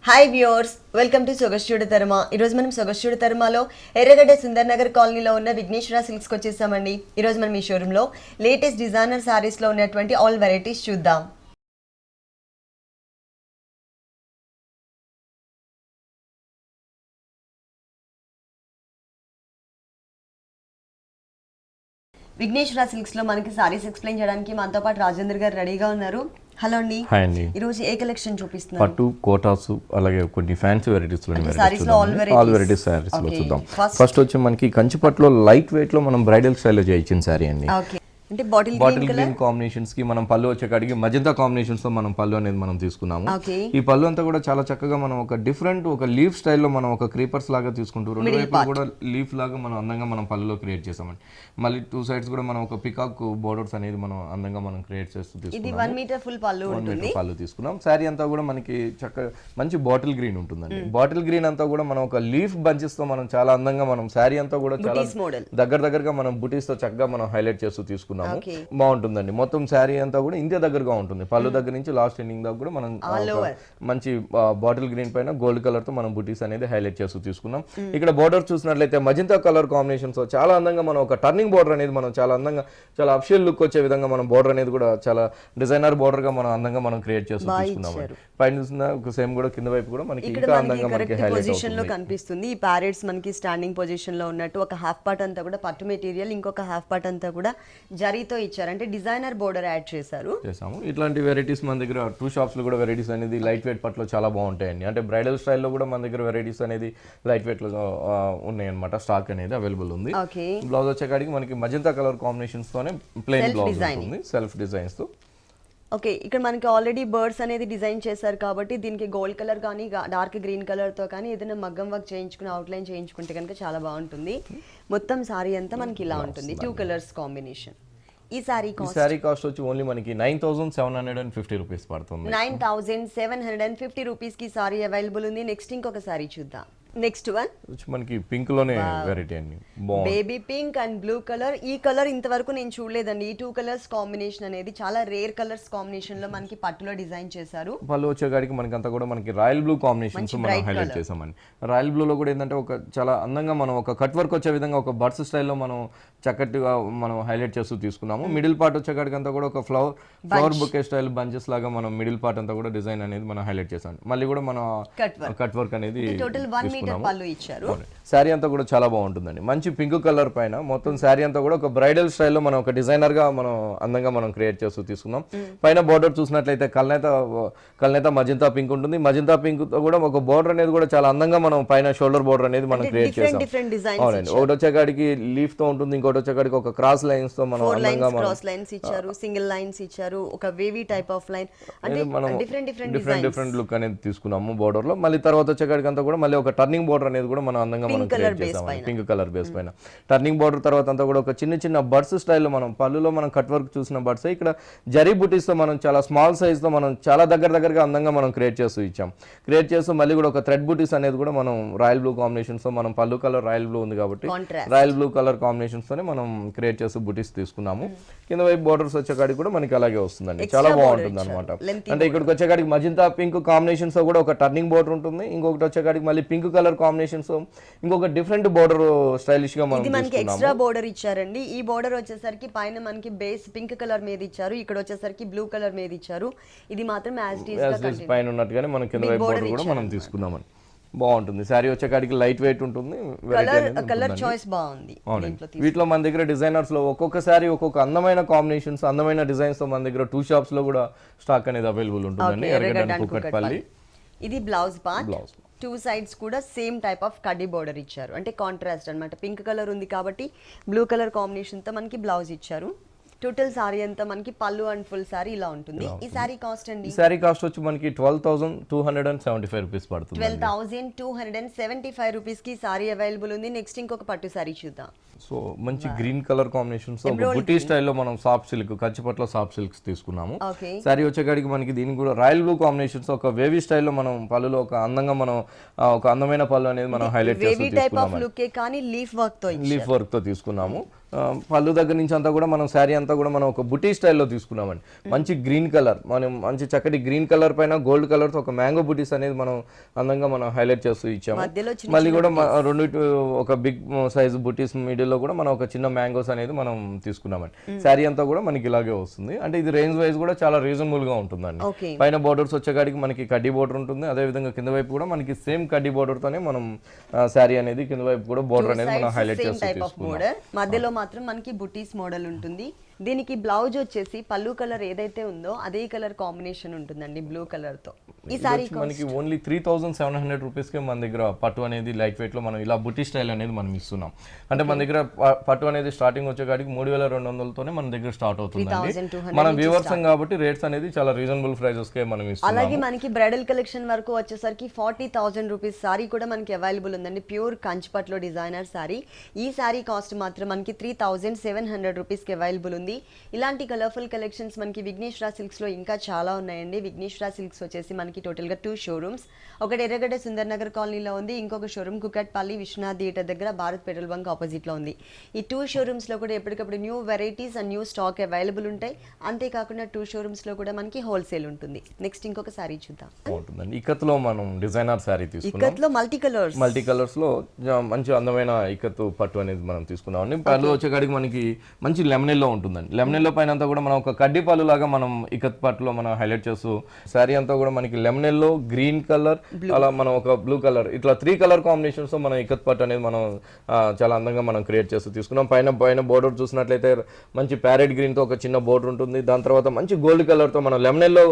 Hi viewers, welcome to సొగస్టుడు తర్మ. ఈరోజు మనం సొగస్టుడు తర్మలో ఎర్రగడ్డ సుందర్ నగర్ కాలనీలో ఉన్న విఘ్నేశ్వర సిల్క్స్కి వచ్చేసామండి. ఈరోజు మనం ఈ షోరూంలో లేటెస్ట్ డిజైనర్ శారీస్లో ఉన్నటువంటి ఆల్ వెరైటీస్ చూద్దాం. విఘ్నేశ్వర సిల్క్స్ లో మనకి సారీస్ ఎక్స్ప్లెయిన్ చేయడానికి మనతో పాటు రాజేంద్ర గారు రెడీగా ఉన్నారు. హలో అండి. హాయ్ అండి. ఈ రోజు ఏ కలెక్షన్ చూపిస్తున్నారు? పట్టు కోటాస్ అలాగే కొన్ని ఫ్యాన్సీ వెరైటీస్ లో ఆల్ వెరైటీస్ సారీస్ లో చూద్దాం. ఫస్ట్ వచ్చి మనకి కంచి పట్టులో లైట్ వెయిట్ లో మనం బ్రైడల్ స్టైల్ లో చేయించిన సారీ అండి. అంటే బాటిల్ గ్రీన్ కాంబినేషన్స్ కి మనం పళ్ళు వచ్చేకాడికి మజంతా కాంబినేషన్స్ తో మనం పళ్ళు అనేది మనం తీసుకున్నాము. ఈ పళ్ళు అంతా కూడా చాలా చక్కగా మనం ఒక డిఫరెంట్ ఒక లీఫ్ స్టైల్లో మనం ఒక క్రీపర్స్ లాగా తీసుకుంటూ రెండు వైపులు కూడా లీఫ్ లాగా మనం అందంగా మనం పళ్ళులో క్రియేట్ చేసామండి. మళ్ళీ టూ సైడ్స్ కూడా మనం ఒక పికాక్ బోర్డర్స్ అనేది మనం అందంగా మనం క్రియేట్ చేస్తూ తీసుకున్నాం. 1 మీటర్ ఫుల్ పళ్ళు తీసుకున్నాం. శారీ అంతా కూడా మనకి చక్కగా మంచి బాటిల్ గ్రీన్ ఉంటుందండి. బాటిల్ గ్రీన్ అంతా కూడా మనం ఒక లీఫ్ బంచెస్ తో మనం చాలా అందంగా మనం శారీ అంతా కూడా చాలా దగ్గరగా మనం బుటీస్ తో చక్కగా మనం హైలైట్ చేస్తూ తీసుకున్నాం. బాగుంటుందండి. మొత్తం శారీ అంతా కూడా ఇంతే దగ్గరగా ఉంటుంది. పళ్ళు దగ్గర నుంచి లాస్ట్ ఎండింగ్ దాకా కూడా మనం మంచి బాటిల్ గ్రీన్ పైన గోల్డ్ కలర్ తో మనం బుటీస్ అనేది హైలైట్ చేస్తూ తీసుకున్నాం. ఇక్కడ బోర్డర్ చూసినట్లయితే మజంతా కలర్ కాంబినేషన్స్ చాలా అందంగా మనం ఒక టర్నింగ్ బోర్డర్ అనేది మనం చాలా అందంగా చాలా అఫిషియల్ లుక్ వచ్చే విధంగా మనం బోర్డర్ అనేది కూడా చాలా డిజైనర్ బోర్డర్ గా మనం అందంగా మనం క్రియేట్ చేస్తూ తీసుకున్నాం. పైన చూసిన సేమ్ కూడా కింద వైపు కూడా మనకి ఇంకా అందంగా మనకి హైలైట్ పొజిషన్ లో కనిపిస్తుంది. ఈ ప్యారెట్స్ మనకి స్టాండింగ్ పొజిషన్ లో ఉన్నట్టు ఒక హాఫ్ పార్ట్ అంతా కూడా పట్టు మెటీరియల్, ఇంకొక హాఫ్ పార్ట్ అంతా కూడా జరీతో ఇచ్చారు. అంటే డిజైనర్ బోర్డర్ యాడ్ చేశాము. ఇట్లాంటి వెరైటీస్ మన దగ్గర టూ షాప్స్ లో కూడా వెరైటీస్ అనేది లైట్ వెయిట్ పట్లో చాలా బాగుంటాయండి. అంటే బ్రైడల్ స్టైల్లో కూడా మన దగ్గర వెరైటీస్ అనేది లైట్ వెయిట్ లో ఉన్నాయి అనమాట. స్టాక్ అనేది అవైలబుల్ ఉంది. బ్లౌజ్ వచ్చేకాడికి మనకి మజంతా కలర్ కాంబినేషన్స్ తోనే ప్లెయిన్ బ్లౌజ్ ఉంటుంది, సెల్ఫ్ డిజైన్స్ తో. ఓకే, ఇక్కడ మనకి ఆల్రెడీ బర్డ్స్ అనేది డిజైన్ చేశారు కాబట్టి దీనికి గోల్డ్ కలర్ కానీ డార్క్ గ్రీన్ కలర్ తో కానీ ఏదైనా మగ్గం వర్క్ చేయించుకుని అవుట్లైన్ చేయించుకుంటే కనుక చాలా బాగుంటుంది. మొత్తం సారీ అంతా మనకి ఇలా ఉంటుంది, 2 కలర్స్ కాంబినేషన్. ఈ సారీ కాస్ట్ వచ్చి ఓన్లీ మనకి 9750 రూపీస్ పడుతుంది. 9750 రూపీస్ కి సారీ అవైలబుల్ ఉంది. నెక్స్ట్ ఇంకొక సారీ చూద్దాం. నెక్స్ట్ వన్ మనకి పింక్ లోనే వెరైటీ అండి. Baby pink and blue colour. ఈ కలర్ ఇంతవరకు నేను చూడలేదండి. ఈ 2 కలర్స్ కాంబినేషన్ అనేది చాలా రేర్ కలర్స్ కాంబినేషన్ లో మనకి పట్టులో డిజైన్ చేశారు. పళ్ళు వచ్చేగాడికి మనకి అంతా కూడా మనకి రాయల్ బ్లూ కాంబినేషన్స్ మనం హైలైట్ చేసామండి. రాయల్ బ్లూ లో కూడా ఏంటంటే ఒక చాలా అందంగా మనం ఒక కట్ వర్క్ వచ్చే విధంగా ఒక బర్డ్స్ స్టైల్లో మనం చక్కటిగా మనం హైలైట్ చేస్తూ తీసుకున్నాము. మిడిల్ పార్ట్ వచ్చేకాడికి అంతా కూడా ఒక ఫ్లవర్ బుకే స్టైల్ బంచెస్ లాగా మనం మిడిల్ పార్ట్ అంతా కూడా డిజైన్ అనేది మనం హైలైట్ చేసాం. మళ్ళీ కూడా మనం కట్ వర్క్ అనేది శారీ అంతా కూడా చాలా బాగుంటుందండి. మంచి పింక్ కలర్ పైన మొత్తం శారీ అంతా కూడా ఒక బ్రైడల్ స్టైల్లో మనం ఒక డిజైనర్ గా మనం అందంగా మనం క్రియేట్ చేస్తూ తీసుకున్నాం. పైన బోర్డర్ చూసినట్లయితే కల్నేత మజంతా పింక్ ఉంటుంది. మజంతా పింక్ తో కూడా ఒక బోర్డర్ అనేది కూడా చాలా అందంగా మనం పైన షోల్డర్ బోర్డర్ అనేది మనం క్రియేట్ చేసాం. అవునండి, ఒకటి వచ్చేకాడికి లీఫ్ తో ఉంటుంది, ఇంకోటి వచ్చేకాడికి ఒక క్రాస్ లైన్స్ తో మనం అందంగా క్రాస్ లైన్స్ ఇచ్చారు, సింగిల్ లైన్స్ ఇచ్చారు, ఒక వేవీ టైప్ ఆఫ్ లైన్. అంటే మనం డిఫరెంట్ లుక్ అనేది తీసుకున్నాము బోర్డర్ లో. మళ్ళీ తర్వాత వచ్చేకాడికి అంతా కూడా మళ్ళీ ఒక టర్నింగ్ బోర్డర్ అనేది కూడా మనం అందంగా మనం క్రియేట్ చేసాం. పింక్ కలర్ బేస్ పైన టర్నింగ్ బోర్డర్ తర్వాత అంతా కూడా ఒక చిన్న బర్డ్స్ స్టైల్లో మనం పళ్ళులో మనం కట్ వర్క్ చూసిన బర్డ్స్ ఇక్కడ జరీ బుటీస్ తో మనం చాలా స్మాల్ సైజ్ తో మనం చాలా దగ్గరగా అందంగా మనం క్రియేట్ చేస్తూ ఇచ్చాం. క్రియేట్ చేస్తూ మళ్ళీ కూడా ఒక థ్రెడ్ బుటీస్ అనేది కూడా మనం రాయల్ బ్లూ కాంబినేషన్స్ తో మనం పళ్ళు కలర్ రాయల్ బ్లూ ఉంది కాబట్టి రాయల్ బ్లూ కలర్ కాంబినేషన్స్ తోనే మనం క్రియేట్ చేస్తూ బుటీస్ తీసుకున్నాము. కింద వైపు బోర్డర్స్ వచ్చేకాడికి కూడా మనకి అలాగే వస్తుందండి, చాలా బాగుంటుంది అనమాట. అంటే ఇక్కడికి వచ్చేకాడికి మజంతా పింక్ కాంబినేషన్స్ తో కూడా ఒక టర్నింగ్ బోర్డర్ ఉంటుంది. ఇంకొకటి వచ్చేకాడికి మళ్ళీ పింక్ కలర్ కాంబినేషన్స్ ఇంకొక డిఫరెంట్ బోర్డర్ స్టైలిష్ గా మనం మనకి ఎక్స్ట్రా బోర్డర్ ఇచ్చారండి. ఈ బోర్డర్ వచ్చేసరికి పైన మనకి బేస్ పింక్ కలర్ మీద ఇచ్చారు, ఇక్కడ వచ్చేసరికి బ్లూ కలర్ మీద ఇచ్చారు. ఇది మాత్రం యాజ్ ఇట్ ఈస్ పైన ఉన్నట్టుగానే మనం కింద వైపు బోర్డర్ కూడా మనం తీసుకున్నామని బాగుంటుంది. శారీ వచ్చేకాడికి లైట్ వెయిట్ ఉంటుంది. కలర్ చాయిస్ బాగుంది. వీటిలో మన దగ్గర డిజైనర్స్ లో ఒక్కొక్క శారీ ఒక్కొక్క అందమైన కాంబినేషన్స్, అందమైన డిజైన్స్ తో మన దగ్గర 2 షాప్స్ లో కూడా స్టాక్ అనేది అవైలబుల్ ఉంటుందండి. ఎర్రగడ్డ కుకట్పల్లి. ఇది బ్లౌజ్ పార్ట్. 2 సైడ్స్ కూడా సేమ్ టైప్ ఆఫ్ కడ్డీ బోర్డర్ ఇచ్చారు. అంటే కాంట్రాస్ట్ అన్నమాట. పింక్ కలర్ ఉంది కాబట్టి బ్లూ కలర్ కాంబినేషన్ తో మనకి బ్లౌజ్ ఇచ్చారు. టోటల్ సారీ అంతా మనకి పళ్ళు అండ్ ఫుల్ సారీ ఇలా ఉంటుంది. ఈ సారీ కాస్ట్ అండి, ఈ సారీ కాస్ట్ వచ్చి మనకి 12275 రూపీస్ పడుతుంది. 12275 రూపీస్ కి సారీ అవైలబుల్ ఉంది. నెక్స్ట్ ఇంకొక పట్టు సారీ చూద్దాం. సో మంచి గ్రీన్ కలర్ కాంబినేషన్స్ బుటీ స్టైల్లో మనం సాఫ్ట్ సిల్క్ కంచిపట్లో సాఫ్ట్ సిల్క్స్ తీసుకున్నాము. సారీ వచ్చేకాడికి మనకి దీనికి కూడా రాయల్ బ్లూ కాంబినేషన్స్ ఒక వేవీ స్టైల్లో మనం పళ్ళులో ఒక అందంగా మనం ఒక అందమైన పళ్ళు అనేది మనం హైలైట్ చేస్తూ తీసుకున్నాము. కానీ లీఫ్ వర్క్ తో తీసుకున్నాము. పళ్ళు దగ్గర నుంచి అంతా కూడా మనం శారీ అంతా కూడా మనం ఒక బుటీ స్టైల్లో తీసుకున్నామండి. మంచి గ్రీన్ కలర్, మనం మంచి చక్కటి గ్రీన్ కలర్ పైన గోల్డ్ కలర్ తో ఒక మ్యాంగో బుటీస్ అనేది మనం అందంగా మనం హైలైట్ చేస్తూ ఇచ్చాము. మళ్ళీ కూడా రెండు ఒక బిగ్ సైజ్ బుటీస్ మిడిల్ లో కూడా మనం ఒక చిన్న మ్యాంగోస్ అనేది మనం తీసుకున్నామండి. శారీ అంతా కూడా మనకి ఇలాగే వస్తుంది. అంటే ఇది రేంజ్ వైజ్ కూడా చాలా రీజనబుల్ గా ఉంటుందండి. పైన బోర్డర్స్ వచ్చేకాడికి మనకి కడ్డీ బోర్డర్ ఉంటుంది, అదే విధంగా కింద వైపు కూడా మనకి సేమ్ కడ్డీ బోర్డర్ తోనే మనం శారీ అనేది కింద వైపు కూడా బోర్డర్ అనేది మనం హైలైట్ చేస్తూ తీసుకున్నాం. మధ్యలో మాత్రం మనకి బుటీస్ మోడల్ ఉంటుంది. దీనికి బ్లౌజ్ వచ్చేసి పళ్ళు కలర్ ఏదైతే ఉందో అదే కలర్ కాంబినేషన్ ఉంటుందండి, బ్లూ కలర్ తో. ఈ సారీ మనకి ఓన్లీ 3700 రూపీస్ కి మన దగ్గర పట్టు అనేది లైట్ వెయిట్ లో మనం ఇలా బుటీ స్టైల్ అనేది మనం ఇస్తున్నాం. అంటే మన దగ్గర పట్టు అనేది స్టార్టింగ్ వచ్చేకాడికి 3200 తోనే మన దగ్గర స్టార్ట్ అవుతుందండి. మనం వ్యూవర్స్ కాబట్టి రేట్స్ అనేది చాలా రీజనబుల్ ప్రైజెస్ కే మనం ఇస్తున్నాం. అలాగే మనకి బ్రైడల్ కలెక్షన్ వరకు వచ్చేసరికి 40,000 రూపీస్ సారీ కూడా మనకి అవైలబుల్ ఉందండి. ప్యూర్ కంచిపట్లో డిజైనర్ సారీ. ఈ సారీ కాస్ట్ మాత్రం మనకి 3700 రూపీస్ కి అవైలబుల్ ఉంది. ఇలాంటి కలర్ఫుల్ కలెక్షన్స్ మనకి విఘ్నేశ్వర సిల్క్స్ లో ఇంకా చాలా ఉన్నాయండి. విఘ్నేశ్వర సిల్క్స్ వచ్చేసి మనకి టోటల్ గా 2 షోరూమ్స్. ఒకటి ఎర్రగడ్డ సుందర్ నగర్ కాలనీలో ఉంది, ఇంకొక షోరూమ్ కుకట్పల్లి విశ్వనాథ్ థియేటర్ దగ్గర భారత్ పెట్రోల్ బంక్ ఆపోజిట్ లో ఉంది. ఈ 2 షోరూమ్స్ లో కూడా ఎప్పటికప్పుడు new varieties and new stock available ఉంటాయి. అంతేకాకుండా 2 షోరూమ్స్ లో కూడా మనకి హోల్సేల్ ఉంటుంది. నెక్స్ట్ ఇంకొక సారీ చూద్దాం. ఇక్కత్లో మనం డిజైనర్ సారీ తీసుకున్నాం. ఇక్కత్లో మల్టీ కలర్స్ లో మంచి అందమైన ఇక్కత్తు పట్టు అనేది మనం తీసుకున్నాం. పళ్ళు వచ్చేకాడికి మనకి మంచి లెమనెల్లో ఉంటుందండి. లెమనెల్లో పైన అంతా కూడా మనం ఒక కడ్డీ పళ్ళు లాగా మనం ఇక్కత్ పట్టులో మనం హైలైట్ చేస్తూ శారీ అంతా కూడా మనకి లెమనెల్లో గ్రీన్ కలర్ అలా మనం ఒక బ్లూ కలర్ ఇట్లా 3 కలర్ కాంబినేషన్స్ తో మనం ఇక్కత్ పట్టు అనేది మనం చాలా అందంగా మనం క్రియేట్ చేస్తూ తీసుకున్నాం. పైన బోర్డర్ చూసినట్లయితే మంచి ప్యారెట్ గ్రీన్ తో ఒక చిన్న బోర్డర్ ఉంటుంది. దాని తర్వాత మంచి గోల్డ్ కలర్ తో మనం లెమనెల్లో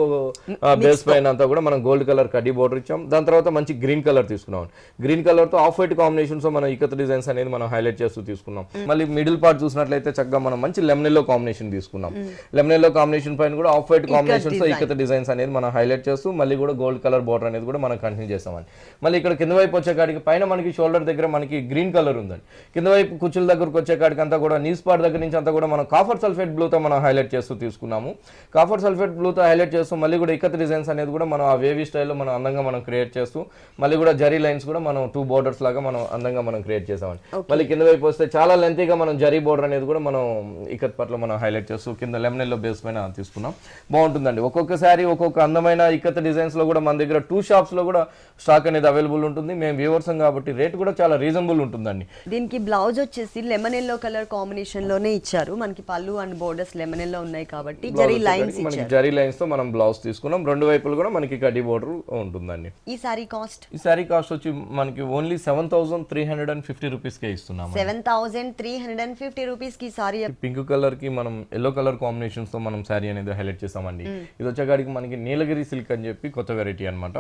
బేస్ పైన అంతా కూడా మనం గోల్డ్ కలర్ కడ్డీ బోర్డర్ ఇచ్చాం. దాని తర్వాత మంచి గ్రీన్ కలర్ తీసుకున్నాం. గ్రీన్ కలర్ తో ఆఫ్ వైట్ కాంబినేషన్స్ తో మనం ఇక్కత్ డిజైన్స్ అనేది మనం హైలైట్ చేస్తూ తీసుకున్నాం. మళ్ళీ మిడిల్ పార్ట్ చూసినట్లయితే చక్కగా మనం మంచి లెమనెల్లో కాంబినేషన్ తీసుకున్నాం. లెమనెల్లో కాంబినేషన్ పైన కూడా ఆఫ్ వైట్ కాంబినేషన్స్ తో ఇక్కత డిజైన్స్ అనేది మనం హైలైట్ చేస్తూ మళ్ళీ కూడా గోల్డ్ కలర్ బోర్డర్ అనేది కూడా మనం కంటిన్యూ చేస్తామని. మళ్ళీ ఇక్కడ కింద వైపు వచ్చేకాడికి పైన మనకి షోల్డర్ దగ్గర మనకి గ్రీన్ కలర్ ఉందండి. కింద వైపు కుచ్చుల దగ్గరకు వచ్చేకాడికి అంతా కూడా నీస్ పార్ట్ దగ్గర నుంచి అంతా కూడా మనం కాఫర్ సల్ఫేట్ బ్లూ తో మనం హైలైట్ చేస్తూ తీసుకున్నాము. కాఫర్ సల్ఫేట్ బ్లూ తో హైలైట్ చేస్తూ మళ్ళీ కూడా ఇక్కత డిజైన్స్ అనేది కూడా మనం ఆ వేవీ స్టైల్లో మనం అందంగా మనం క్రియేట్ చేస్తూ మళ్ళీ కూడా జరీ లైన్స్ కూడా మనం 2 బోర్డర్స్ లాగా మనం అందంగా మనం క్రియేట్ చేసామని. మళ్ళీ కింద వైపు వస్తే చాలా లెంతీగా మనం జరీ బోర్డర్ అనేది కూడా మనం ఇక్కత్ పట్లో మనం హైలైట్ చేస్తూ కింద లెమనెల్లో బేస్ పైన తీసుకున్నాం. బాగుంటుందండి. ఒక్కొక్కసారి ఒక్కొక్క అందమైన ఇక్కత్ డిజైన్స్ లో కూడా మన దగ్గర 2 షాప్స్ లో కూడా స్టాక్ అనేది అవైలబుల్ ఉంటుంది. మేము వ్యూవర్స్ కాబట్టి రేట్ కూడా చాలా రీజనబుల్ ఉంటుందండి. దీనికి బ్లౌజ్ వచ్చేసి లెమన్ ఎల్లో కలర్ కాంబినేషన్ లోనే ఇచ్చారు. మనకి పళ్ళు అండ్ బోర్డర్స్ లెమన్ ఎల్లో ఉన్నాయి కాబట్టి జరీ లైన్స్ మనకి జరీ లైన్స్ తో మనం బ్లౌజ్ తీసుకున్నాం. రెండు వైపులు కూడా మనకి కడ్డీ బోర్డర్ ఉంటుందండి. ఈ సారీ కాస్ట్ వచ్చి మనకి ఓన్లీ 7350 రూపీస్ కే ఇస్తున్నాం. 7350 రూపీస్ కి సారీ. పింక్ కలర్ కి మనం ఎల్లో కలర్ కాంబినేషన్స్ తో మనం సారీ అనేది హైలైట్ చేసామండి. ఇది వచ్చేకాడికి మనకి నీలగిరి సిల్క్ అని చెప్పి కొత్త వెరైటీ అన్నమాట.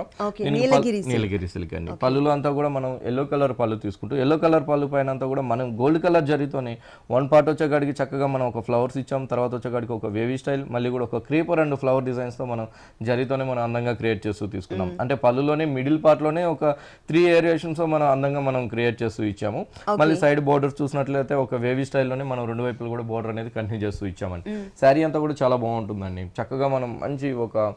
నీలగిరి సిల్క్ అండి. పళ్ళులో అంతా కూడా మనం ఎల్లో కలర్ పళ్ళు తీసుకుంటూ ఎల్లో కలర్ పళ్ళు పైన అంతా కూడా మనం గోల్డ్ కలర్ జరీతోనే 1 పార్ట్ వచ్చేకాడికి చక్కగా మనం ఒక ఫ్లవర్స్ ఇచ్చాం. తర్వాత వచ్చేకాడికి ఒక వేవీ స్టైల్ మళ్ళీ కూడా ఒక క్రీపర్ అండ్ ఫ్లవర్ డిజైన్స్ తో మనం జరీతోనే మనం అందంగా క్రియేట్ చేస్తూ తీసుకున్నాం. అంటే పళ్ళులోనే మిడిల్ పార్ట్ లోనే ఒక 3 ఏరియేషన్స్ మనం అందంగా మనం క్రియేట్ చేస్తూ ఇచ్చాము. మళ్ళీ సైడ్ బోర్డర్స్ చూసినట్లయితే ఒక వేవీ స్టైల్లోనే మనం 2 వైపులు కూడా బోర్డర్ అనేది కంటిన్యూ చేస్తూ ఇచ్చామండి. శారీ అంతా కూడా చాలా బాగుంటుందండి. చక్కగా మనం మంచి ఒక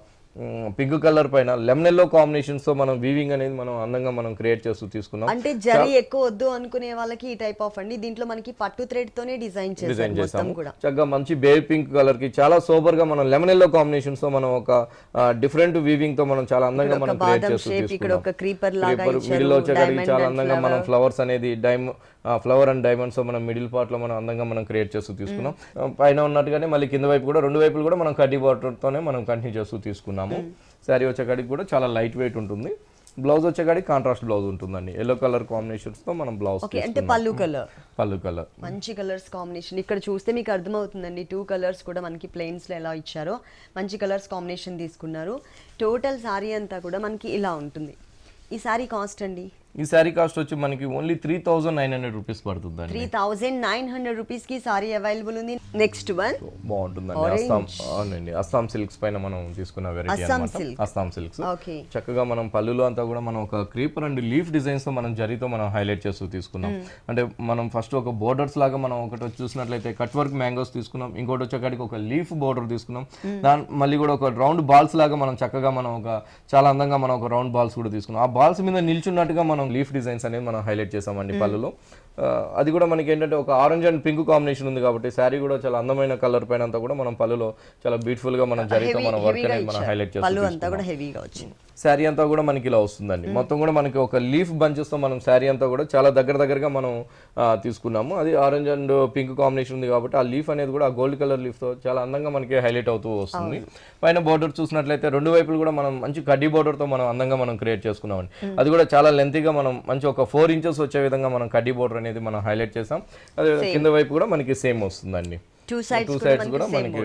పింక్ కలర్ పైన లెమనెల్లో కాంబినేషన్స్ తో మనం వీవింగ్ అనేది మనం అందంగా మనం క్రియేట్ చేస్తూ తీసుకున్నాం. అంటే జరీ ఎక్కువ వద్దు అనుకునే వాళ్ళకి ఈ టైప్ ఆఫ్ అండి. దీంట్లో మనకి పట్టు థ్రెడ్ తోనే డిజైన్ చేసాము. చక్కగా మంచి బేబీ పింక్ కలర్ కి చాలా సూపర్ గా మనం లెమనెల్లో కాంబినేషన్స్ తో మనం ఒక డిఫరెంట్ వీవింగ్ తో మనం చాలా అందంగా మనం క్రియేట్ చేస్తూ తీసుకున్నాం. మిడిల్ వచ్చేసరికి చాలా అందంగా మనం ఫ్లవర్స్ అనేది ఫ్లవర్ అండ్ డైమండ్స్ తో మనం మిడిల్ పార్ట్ లో మనం అందంగా మనం క్రియేట్ చేస్తూ తీసుకున్నాం. పైన ఉన్నట్టుగానే మళ్ళీ కింద వైపు కూడా 2 వైపులు కూడా మనం కడ్డీ బార్డర్ తోనే మనం కంటిన్యూ చేస్తూ తీసుకున్నాము. శారీ వచ్చేకాడికి కూడా చాలా లైట్ వెయిట్ ఉంటుంది. బ్లౌజ్ వచ్చేకాడికి కాంట్రాస్ట్ బ్లౌజ్ ఉంటుందండి. ఎల్లో కలర్ కాంబినేషన్స్ తో మనం బ్లౌజ్ అంటే పళ్ళు కలర్ మంచి కలర్స్ కాంబినేషన్. ఇక్కడ చూస్తే మీకు అర్థమవుతుందండి 2 కలర్స్ కూడా మనకి ప్లెయిన్స్ లో ఎలా ఇచ్చారో మంచి కలర్స్ కాంబినేషన్ తీసుకున్నారు. టోటల్ సారీ అంతా కూడా మనకి ఇలా ఉంటుంది. ఈ సారీ కాస్ట్ అండి, ఈ సారీ కాస్ట్ వచ్చి మనకి ఓన్లీ 3900 రూపీస్ పడుతుంది. 3900 రూపీస్ కి సారీ అవైలబుల్ ఉంది. నెక్స్ట్ వన్ బాగుంటుందండి. అస్సాం సిల్క్స్ పైన మనం తీసుకున్న వెరైటీ అన్నమాట. అస్సాం సిల్క్స్ చక్కగా మనం పళ్ళులో అంతా కూడా మనం ఒక క్రీపర్ అండ్ లీఫ్ డిజైన్స్ తో మనం జరీతో మనం హైలైట్ చేస్తూ తీసుకున్నాం. అంటే మనం ఫస్ట్ ఒక బోర్డర్స్ లాగా మనం ఒకటి చూసినట్లయితే కట్ వర్క్ మ్యాంగోస్ తీసుకున్నాం. ఇంకోటి వచ్చేకాడికి ఒక లీఫ్ బోర్డర్ తీసుకున్నాం. దాని మళ్ళీ కూడా ఒక రౌండ్ బాల్స్ లాగా మనం చక్కగా మనం ఒక చాలా అందంగా మనం ఒక రౌండ్ బాల్స్ కూడా తీసుకున్నాం. ఆ బాల్స్ మీద నిల్చున్నట్టుగా మనం మనం లీఫ్ డిజైన్స్ అనేది మనం హైలైట్ చేసామండి పళ్ళులో. అది కూడా మనకి ఏంటంటే ఒక ఆరెంజ్ అండ్ పింక్ కాంబినేషన్ ఉంది కాబట్టి శారీ కూడా చాలా అందమైన కలర్ పైన అంతా కూడా మనం పళ్ళులో చాలా బ్యూటిఫుల్ గా మనం జరిగితే మన వర్క్ అనేది మనం హైలైట్ చేస్తాం. శారీ అంతా కూడా మనకి ఇలా వస్తుందండి. మొత్తం కూడా మనకి ఒక లీఫ్ బంచెస్ తో మనం శారీ అంతా కూడా చాలా దగ్గరగా మనం తీసుకున్నాము. అది ఆరెంజ్ అండ్ పింక్ కాంబినేషన్ ఉంది కాబట్టి ఆ లీఫ్ అనేది కూడా ఆ గోల్డ్ కలర్ లీఫ్ తో చాలా అందంగా మనకి హైలైట్ అవుతూ వస్తుంది. పైన బోర్డర్ చూసినట్లయితే రెండు వైపులు కూడా మనం మంచి కడ్డీ బోర్డర్ తో మనం అందంగా మనం క్రియేట్ చేసుకున్నామండి. అది కూడా చాలా లెంతీగా మనం మంచి ఒక 4 ఇంచెస్ వచ్చే విధంగా మనం కడ్డీ బోర్డర్ అనేది మనం హైలైట్ చేసాం. అదే కింద వైపు కూడా మనకి సేమ్ వస్తుందండి. టూ సైడ్స్ కూడా మనకి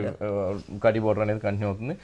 కడ్డీ బోర్డర్ అనేది కంటిన్యూ అవుతుంది.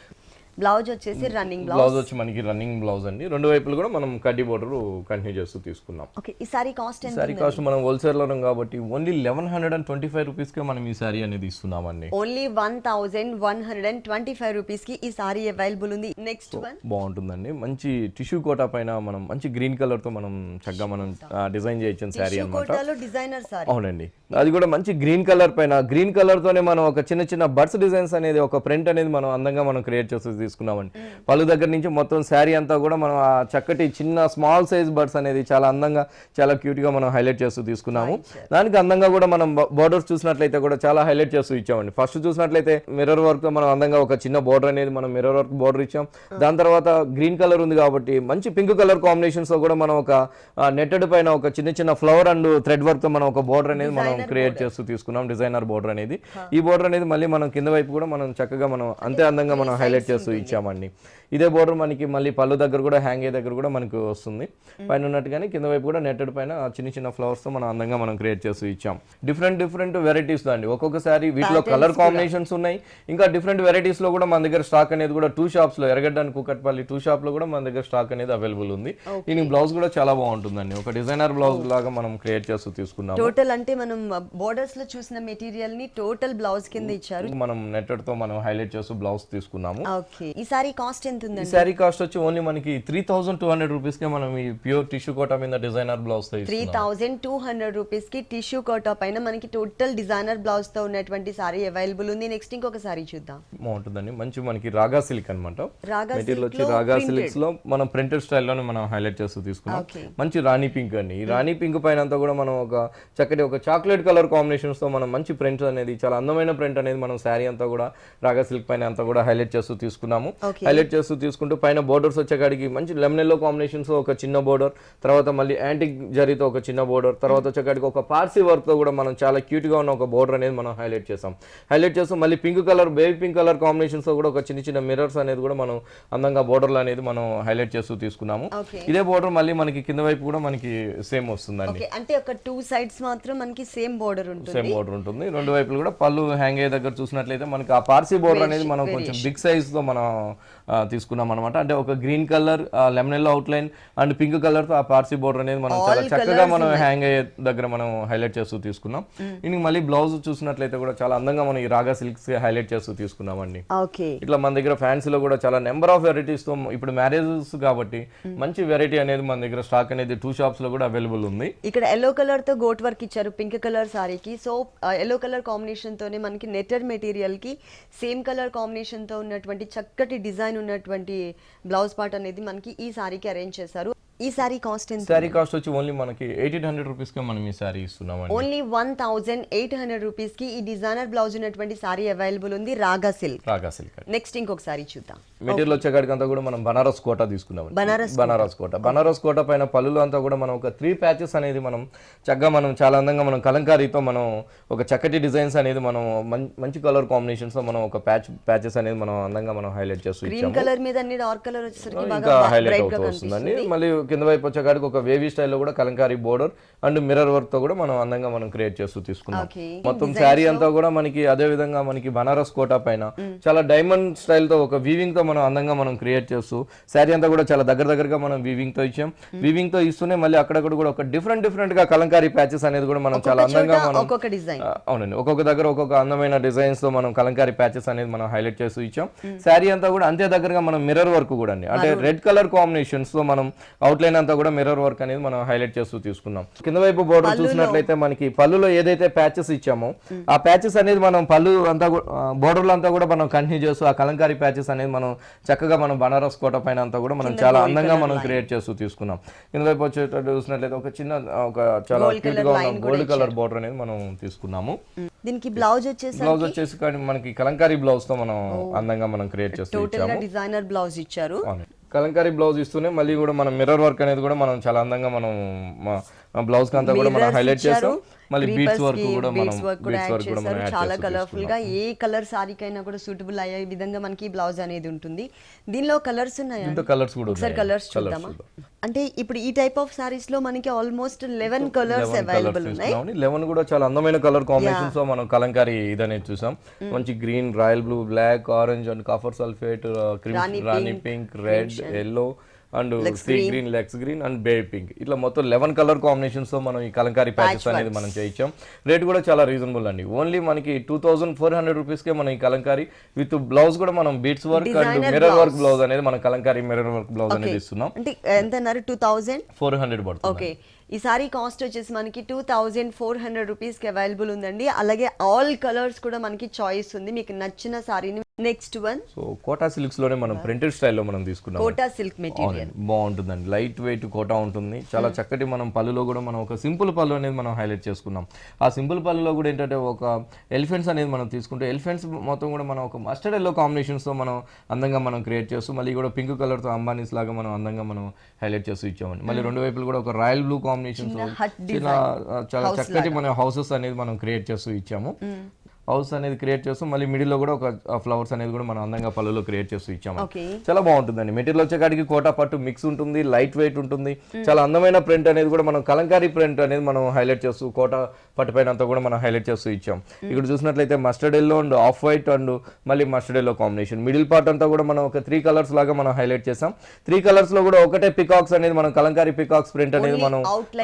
బ్లౌజ్ వచ్చేసి రన్నింగ్ బ్లౌజ్ వచ్చి మనకి రన్నింగ్ బ్లౌజ్ అండి. రెండు వైపులు కూడా మనం కడ్డీ బోర్డర్ కంటిన్యూ చేస్తూ తీసుకున్నాం. ఓకే, ఈ సారీ కాస్ట్ ఎంత? సారీ కాస్ట్ మనం హోల్సేల్ లో కాబట్టి ఓన్లీ 1125 రూపీస్ కి మనం ఈ సారీ అనేది ఇస్తున్నామండి. ఓన్లీ 1125 రూపీస్ కి ఈ సారీ అవైలబుల్ ఉంది. నెక్స్ట్ వన్ బాగుంటుందండి. మంచి టిష్యూ కోటా పైన మనం మంచి గ్రీన్ కలర్ తో మనం చక్కగా మనం డిజైన్ చేయొచ్చు సారీ అన్నమాట. Designer sorry. అవునండి, అది కూడా మంచి గ్రీన్ కలర్ పైన గ్రీన్ కలర్ తోనే మనం ఒక చిన్న బర్డ్స్ డిజైన్స్ అనేది ఒక ప్రింట్ అనేది మనం అందంగా మనం క్రియేట్ చేస్తూ తీసుకున్నామండి. పళ్ళు దగ్గర నుంచి మొత్తం శారీ అంతా కూడా మనం ఆ చక్కటి చిన్న స్మాల్ సైజ్ బర్డ్స్ అనేది చాలా అందంగా చాలా క్యూట్ గా మనం హైలైట్ చేస్తూ తీసుకున్నాము. దానికి అందంగా కూడా మనం బోర్డర్స్ చూసినట్లయితే కూడా చాలా హైలైట్ చేస్తూ ఇచ్చామండి. ఫస్ట్ చూసినట్లయితే మిర్రర్ వర్క్ తో మనం అందంగా ఒక చిన్న బోర్డర్ అనేది మనం మిర్రర్ వర్క్ బోర్డర్ ఇచ్చాం. దాని తర్వాత గ్రీన్ కలర్ ఉంది కాబట్టి మంచి పింక్ కలర్ కాంబినేషన్స్ తో కూడా మనం ఒక నెట్టెడ్ పైన ఒక చిన్న ఫ్లవర్ అండ్ థ్రెడ్ వర్క్ తో మనం ఒక బోర్డర్ అనేది మనం క్రియేట్ చేస్తూ తీసుకున్నాం. డిజైనర్ బోర్డర్ అనేది. ఈ బోర్డర్ అనేది మళ్ళీ మనం కింద వైపు కూడా మనం చక్కగా మనం అంతే అందంగా మనం హైలైట్ చేస్తూ ఇచ్చామండి. ఇదే బోర్డర్ మనకి మళ్ళీ పళ్ళు దగ్గర కూడా హ్యాంగ్ అయ్యే దగ్గర కూడా మనకు వస్తుంది. పైన ఉన్నట్టుగానే కింద వైపు కూడా నెట్టెడ్ పైన చిన్న ఫ్లవర్స్ తో మనం అందంగా మనం క్రియేట్ చేస్తూ ఇచ్చాం. డిఫరెంట్ వెరైటీస్ అండి. ఒక్కొక్కసారి వీటిలో కలర్ కాంబినేషన్స్ ఉన్నాయి. ఇంకా డిఫరెంట్ వెరైటీస్ లో కూడా మన దగ్గర స్టాక్ అనేది కూడా 2 షాప్స్ లో ఎర్రగడ్డ అండ్ కూకట్పల్లి 2 షాప్ లో కూడా మన దగ్గర స్టాక్ అనేది అవైలబుల్ ఉంది. దీనికి బ్లౌజ్ కూడా చాలా బాగుంటుందండి. ఒక డిజైనర్ బ్లౌజ్ లాగా మనం క్రియేట్ చేస్తూ తీసుకున్నాం. టోటల్ అంటే మనం బోర్డర్స్ లో చూసిన మెటీరియల్ ని టోటల్ బ్లౌజ్ కింద ఇచ్చారు. మనం నెట్టెడ్ తో మనం హైలైట్ చేస్తూ బ్లౌజ్ తీసుకున్నాము. ఓకే, ఈ సారీ కాస్ట్ ఎంత ఉంది? ఈ సారీ కాస్ట్ వచ్చి ఓన్లీ మనకి 3200 రూపీస్ కి మనం ఈ ప్యూర్ టిష్యూ కోటా మీద డిజైనర్ బ్లౌజ్ తో 3200 రూపీస్ కి టిష్యూ కోటా పైన మనకి టోటల్ డిజైనర్ బ్లౌజ్ తో ఉన్నటువంటి సారీ అవైలబుల్ ఉంది. నెక్స్ట్ ఇంకొక సారీ చూద్దాం. బాగుంటుందండి. మంచి మనకి రాగా సిల్క్ అన్నమాట. మెటీరియల్ వచ్చి రాగా సిల్క్స్ లో మనం ప్రింటెడ్ స్టైల్లోనే మనం హైలైట్ చేస్తూ తీసుకున్నాం. మంచి రాణి పింక్ అండి. ఈ రాణి పింక్ పైన అంతా కూడా మనం ఒక చక్కటి ఒక చాక్లెట్ కలర్ కాంబినేషన్స్ తో మనం మంచి ప్రింట్ అనేది చాలా అందమైన ప్రింట్ అనేది మనం శారీ అంతా కూడా రాగా సిల్క్ పైన అంతా కూడా హైలైట్ చేస్తూ తీసుకున్నాము. హైలైట్ చేస్తూ తీసుకుంటూ పైన బోర్డర్స్ వచ్చేకాడికి మంచి లెమన్ ఎల్లో కాంబినేషన్స్ ఒక చిన్న బోర్డర్, తర్వాత మళ్ళీ యాంటిక్ జరీతో ఒక చిన్న బోర్డర్, తర్వాత వచ్చేకాడికి ఒక పార్సీ వర్క్ తో కూడా మనం చాలా క్యూట్ గా ఉన్న ఒక బోర్డర్ అనేది మనం హైలైట్ చేసాం. హైలైట్ చేస్తూ మళ్ళీ pink colour baby pink colour combinations తో కూడా ఒక చిన్న మిర్రర్స్ అనేది కూడా మనం అందంగా బోర్డర్లు అనేది మనం హైలైట్ చేస్తూ తీసుకున్నాము. ఇదే బోర్డర్ మళ్ళీ మనకి కింద వైపు కూడా మనకి సేమ్ వస్తుందండి. అంటే ఒక 2 సైడ్స్ మాత్రం మనకి సేమ్ బోర్డర్ ఉంటుంది. రెండు వైపులు కూడా పళ్ళు హ్యాంగ్ అయ్యే దగ్గర చూసినట్లయితే మనకి ఆ పార్సీ బోర్డర్ అనేది మనం కొంచెం బిగ్ సైజ్ తో మనం తీసుకున్నాం అనమాట. అంటే ఒక green colour lemon yellow out line and pink colour తో ఆ పార్సీ బోర్డర్ అనేది మనం చాలా చక్కగా మనం హ్యాంగ్ అయ్యే దగ్గర మనం హైలైట్ చేస్తూ తీసుకున్నాం. దీనికి మళ్ళీ బ్లౌజ్ చూసినట్లయితే కూడా చాలా అందంగా మనం ఈ రాగా సిల్క్స్ హైలైట్ చేస్తూ తీసుకున్నామండి. ఇట్లా మన దగ్గర ఫ్యాన్సీలో కూడా చాలా నెంబర్ ఆఫ్ వెరైటీస్ తో ఇప్పుడు మ్యారేజెస్ కాబట్టి మంచి వెరైటీ అనేది మన దగ్గర స్టాక్ అనేది 2 షాప్స్ లో కూడా అవైలబుల్ ఉంది. ఇక్కడ ఎల్లో కలర్ తో గోట్ వర్క్ ఇచ్చారు పింక్ కలర్ సారీకి. సో ఎల్లో కలర్ కాంబినేషన్ తోనే మనకి నెట్టెడ్ మెటీరియల్ కి సేమ్ కలర్ కాంబినేషన్ తో ఉన్నటువంటి చక్కటి డిజైన్ ఉన్నటువంటి బ్లౌజ్ పార్ట్ అనేది మనకి ఈ సారీకి అరేంజ్ చేశారు. ఈ సారీ కాస్ట్ ఎంత? సారీ కాస్ట్ వచ్చి ఓన్లీ మనకి 1800 రూపీస్ కి మనం ఈ సారీ ఇస్తున్నామండి. ఓన్లీ 1800 రూపీస్ కి ఈ డిజైనర్ బ్లౌజ్ ఉన్నటువంటి సారీ అవైలబుల్ ఉంది. రాగా సిల్క్. నెక్స్ట్ ఇంకొక సారీ చూద్దాం. మెటీరియల్ వచ్చేకాడికి అంతా కూడా మనం బనారస్ కోటా తీసుకున్నాం. బనారస్ కోటా పైన పళ్ళులో అంతా కూడా మనం ఒక 3 ప్యాచెస్ అనేది మనం చక్కగా మనం చాలా అందంగా మనం కలంకారీతో మనం ఒక చక్కటి డిజైన్స్ అనేది మనం మంచి కలర్ కాంబినేషన్స్ తో మనం ఒక ప్యాచెస్ అనేది మనం అందంగా మనం హైలైట్ చేస్తూ ఇచ్చాము. గ్రీన్ కలర్ మీద అన్ని డార్క్ కలర్ వచ్చేసరికి బాగా హైలైట్ అవుతూ వస్తుందండి. మళ్ళీ కింద వైపు వచ్చేకాడికి ఒక వేవీ స్టైల్లో కూడా Kalamkari border and mirror work తో కూడా మనం అందంగా మనం క్రియేట్ చేస్తూ తీసుకున్నాం. మొత్తం శారీ అంతా కూడా మనకి అదే విధంగా మనకి బనారస్ కోటా పైన చాలా డైమండ్ స్టైల్ తో ఒక వీవింగ్ తో మనం అందంగా మనం క్రియేట్ చేస్తూ శారీ అంతా కూడా చాలా దగ్గరగా మనం వీవింగ్ తో ఇచ్చాం. వీవింగ్ తో ఇస్తూనే మళ్ళీ అక్కడక్కడ కూడా ఒక డిఫరెంట్ గా కలంకారీ ప్యాచెస్ అనేది కూడా మనం చాలా అందంగా మనం అవునండి ఒక్కొక్క దగ్గర ఒక్కొక్క అందమైన డిజైన్స్ తో మనం కలంకారీ ప్యాచెస్ అనేది మనం హైలైట్ చేస్తూ ఇచ్చాం. శారీ అంతా కూడా అంతే దగ్గరగా మనం మిర్రర్ వర్క్ కూడా అండి అంటే రెడ్ కలర్ కాంబినేషన్స్ తో మనం అవుట్ అవుట్లైన్ అంతా కూడా మిర్రర్ వర్క్ అనేది మనం హైలైట్ చేస్తూ తీసుకున్నాం. కింద వైపు బోర్డర్ చూసినట్లయితే మనకి పళ్ళులో ఏదైతే ప్యాచెస్ ఇచ్చామో ఆ ప్యాచెస్ అనేది మనం పళ్ళు అంతా బోర్డర్లో అంతా కూడా మనం కంటిన్యూ చేస్తూ ఆ కలంకారీ ప్యాచెస్ అనేది మనం చక్కగా మనం బనారస్ కోట పైన అంతా కూడా మనం చాలా అందంగా మనం క్రియేట్ చేస్తూ తీసుకున్నాం. కింద వైపు వచ్చేటట్టు చూసినట్లయితే ఒక చిన్న ఒక చాలా క్యూట్ గా ఉన్న గోల్డ్ కలర్ బోర్డర్ అనేది మనం తీసుకున్నాము. దీనికి బ్లౌజ్ వచ్చేసి మనకి కలంకారీ బ్లౌజ్ తో మనం అందంగా మనం క్రియేట్ చేస్తూ ఇచ్చాము. డిజైనర్ బ్లౌజ్ ఇచ్చారు. కలంకారీ బ్లౌజ్ ఇస్తూనే మళ్ళీ కూడా మనం మిర్రర్ వర్క్ అనేది కూడా మనం చాలా అందంగా మనం బ్లౌజ్ అంతా కూడా మనం హైలైట్ చేస్తాం. మళ్ళీ బీట్స్ వర్క్ కూడా మనం చాలా కలర్ఫుల్ గా ఏ కలర్ సారీకైనా కూడా సూటబుల్ అయ్యే విధంగా మనకి బ్లౌజ్ అనేది ఉంటుంది. దీనిలో కలర్స్ ఉన్నాయా? కలర్స్ కూడా ఒకసారి కలర్స్ చూద్దామా? అంటే ఇప్పుడు ఈ టైప్ ఆఫ్ సారీస్ లో మనకి ఆల్మోస్ట్ 11 కలర్స్ అవైలబుల్ ఉన్నాయి. 11 కూడా చాలా అందమైన కలర్ కాంబినేషన్స్ తో మనం కలంకారీ ఇదనేది చూసాం. మంచి green, royal blue, black, orange and copper sulphate, rani pink, red, yellow and sea green, లెక్స్ గ్రీన్ అండ్ బేబీ పింక్, ఇట్లా మొత్తం 11 కలర్ కాంబినేషన్స్ తో మనం ఈ కలంకారీ ప్యాచెస్ అనేది మనం చేయించాం. రేట్ కూడా చాలా రీజనబుల్ అండి. ఓన్లీ మనకి 2400 రూపీస్ కే మనం ఈ కలంకారీ విత్ బ్లౌజ్ కూడా మనం beads work and mirror work blouse అనేది మనం కలంకారీ మిర్రర్ వర్క్ బ్లౌజ్ అనేది ఇస్తున్నాం. అంటే ఎంత అన్నారు? 2400 పడుతుంది. ఓకే, ఈ సారీ కాస్ట్ వచ్చేసి మనకి 2400 రూపీస్ కి అవైలబుల్ ఉందండి. అలాగే ఆల్ కలర్స్ కూడా మనకి చాయిస్ ఉంది, మీకు నచ్చిన సారీని. Next one so Kota silks లోనే మనం ప్రింటెడ్ స్టైల్లో మనం తీసుకున్నాం. కోటా సిల్క్ మెటీరియల్ బాగుంటుందండి, లైట్ వెయిట్ కోటా ఉంటుంది. చాలా చక్కటి మనం పళ్ళులో కూడా మనం ఒక సింపుల్ పళ్ళు అనేది మనం హైలైట్ చేసుకున్నాం. ఆ సింపుల్ పళ్ళులో కూడా ఏంటంటే ఒక ఎలిఫెంట్స్ అనేది మనం తీసుకుంటే ఎలిఫెంట్స్ మొత్తం కూడా మనం ఒక మస్టర్డ్ ఎల్లో కాంబినేషన్స్ తో మనం అందంగా మనం క్రియేట్ చేస్తూ మళ్ళీ కూడా పింక్ కలర్ తో అంబానీస్ లాగా మనం అందంగా మనం హైలైట్ చేస్తూ ఇచ్చామండి. మళ్ళీ రెండు వైపులు కూడా ఒక రాయల్ బ్లూ కాంబినేషన్స్ చాలా చక్కటి మన హౌసెస్ అనేది మనం క్రియేట్ చేస్తూ ఇచ్చాము. హౌస్ అనేది క్రియేట్ చేస్తూ మళ్ళీ మిడిల్ లో కూడా ఒక ఫ్లవర్స్ అనేది కూడా మనం అందంగా పళ్ళులో క్రియేట్ చేస్తూ ఇచ్చాము. చాలా బాగుంటుందండి. మెటీరియల్ వచ్చేకాడికి కోటా పట్టు మిక్స్ ఉంటుంది, లైట్ వెయిట్ ఉంటుంది. చాలా అందమైన ప్రింట్ అనేది కూడా మనం కలంకారీ ప్రింట్ అనేది మనం హైలైట్ చేస్తూ కోటా పట్టు పైన అంతా కూడా మనం హైలైట్ చేస్తూ ఇచ్చాం. ఇక్కడ చూసినట్లయితే mustard yellow and off white and మళ్ళీ mustard yellow combination. Middle part అంతా కూడా మనం ఒక 3 కలర్స్ లాగా మనం హైలైట్ చేసాం. 3 కలర్స్ లో కూడా ఒకటే పికాక్స్ అనేది మనం కలంకారీ పికాక్స్ ప్రింట్ అనేది మనం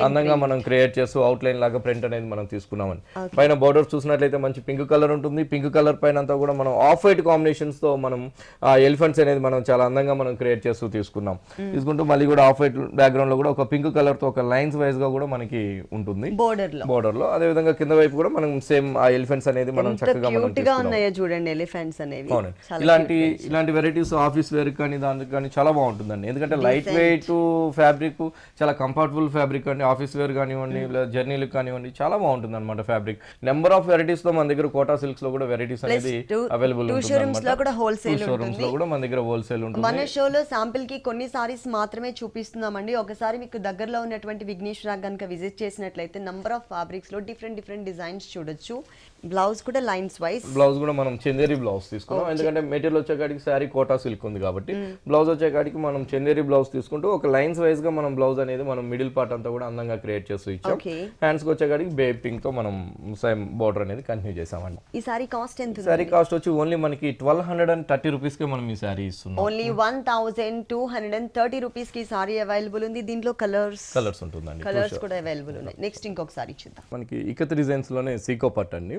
అందంగా మనం క్రియేట్ చేస్తూ అవుట్ లైన్ లాగా ప్రింట్ అనేది మనం తీసుకున్నామని. పైన బోర్డర్స్ చూసినట్లయితే మంచి పింక్ కలర్ ఉంటుంది. పింక్ కలర్ పైన అంతా కూడా మనం ఆఫ్ వైట్ కాంబినేషన్స్ తో మనం ఎలిఫెంట్స్ అనేది మనం చాలా అందంగా మనం క్రియేట్ చేస్తూ తీసుకుంటూ మళ్ళీ కూడా ఆఫ్ వైట్ బ్యాక్గ్రౌండ్ లో కూడా ఒక పింక్ కలర్ తో ఒక లైన్స్ వైజ్ గా కూడా మనకి ఉంటుంది బోర్డర్ లో. అదే విధంగా కింద వైపు కూడా మనం సేమ్ ఆ ఎలిఫెంట్స్ అనేది మనం చక్కగా మనం చూడండి ఎలిఫెంట్స్ అనేవి. ఇలాంటి వెరైటీస్ ఆఫీస్ వేర్ కానీ దానికి కానీ చాలా బాగుంటుందండి. ఎందుకంటే లైట్ వెయిట్ ఫ్యాబ్రిక్, చాలా కంఫర్టబుల్ ఫ్యాబ్రిక్ అండి. ఆఫీస్ వేర్ కానివ్వండి, జర్నీలకు కానివ్వండి చాలా బాగుంటుంది అనమాట ఫ్యాబ్రిక్. నెంబర్ ఆఫ్ వెరైటీస్ తో మన దగ్గర కోటా సిల్క్స్ లో కూడా వెరైటీస్ అనేది అవైలబుల్ ఉంటుంది. షోరూమ్స్ లో కూడా హోల్సేల్ షోరూమ్స్ లో కూడా మన దగ్గర హోల్సేల్ ఉంటుంది. మన షోలో శాంపిల్ కి కొన్ని సారీస్ మాత్రమే చూపిస్తున్నామండి. ఒకసారి మీకు దగ్గరలో ఉన్నటువంటి విఘ్నేశ్వర కనుక విజిట్ చేసినట్లయితే నంబర్ ఆఫ్ ఫ్యాబ్రిక్స్ లో డిఫరెంట్ డిజైన్స్ చూడొచ్చు. బ్లౌజ్ కూడా లైన్స్ వైస్, బ్లౌజ్ కూడా మనం చందేరి బ్లౌజ్ తీసుకున్నాం. ఎందుకంటే మెటీరియల్ వచ్చేకాడికి శారీ కోటా సిల్క్ ఉంది కాబట్టి బ్లౌజ్ వచ్చేకాడికి మనం చందేరి బ్లౌజ్ తీసుకుంటూ ఒక లైన్స్ వైజ్ గా మనం బ్లౌజ్ అనేది మనం మిడిల్ పార్ట్ అంతా కూడా అందంగా క్రియేట్ చేస్తూ ఇచ్చాం. హ్యాండ్స్ కి వచ్చేకాడికి బేబీ పింక్ తో మనం సేమ్ బోర్డర్ అనేది కంటిన్యూ చేసామండి. ఈ సారీ కాస్ట్ ఎంత? సారీ కాస్ట్ వచ్చి ఓన్లీ మనకి 1230 రూపీస్ కి మనం ఈ సారీ ఇస్తున్నాం. ఓన్లీ 1230 రూపీస్ కి సారీ అవైలబుల్ ఉంది. దీంట్లో కలర్స్ ఉంటుందండి, కలర్స్ కూడా అవైలబుల్ ఉన్నాయి. నెక్స్ట్ ఇంకొక సారీ చూద్దాం. మనకి ఇకత్ డిజైన్స్ లోనే సీకో పట్టు అండి,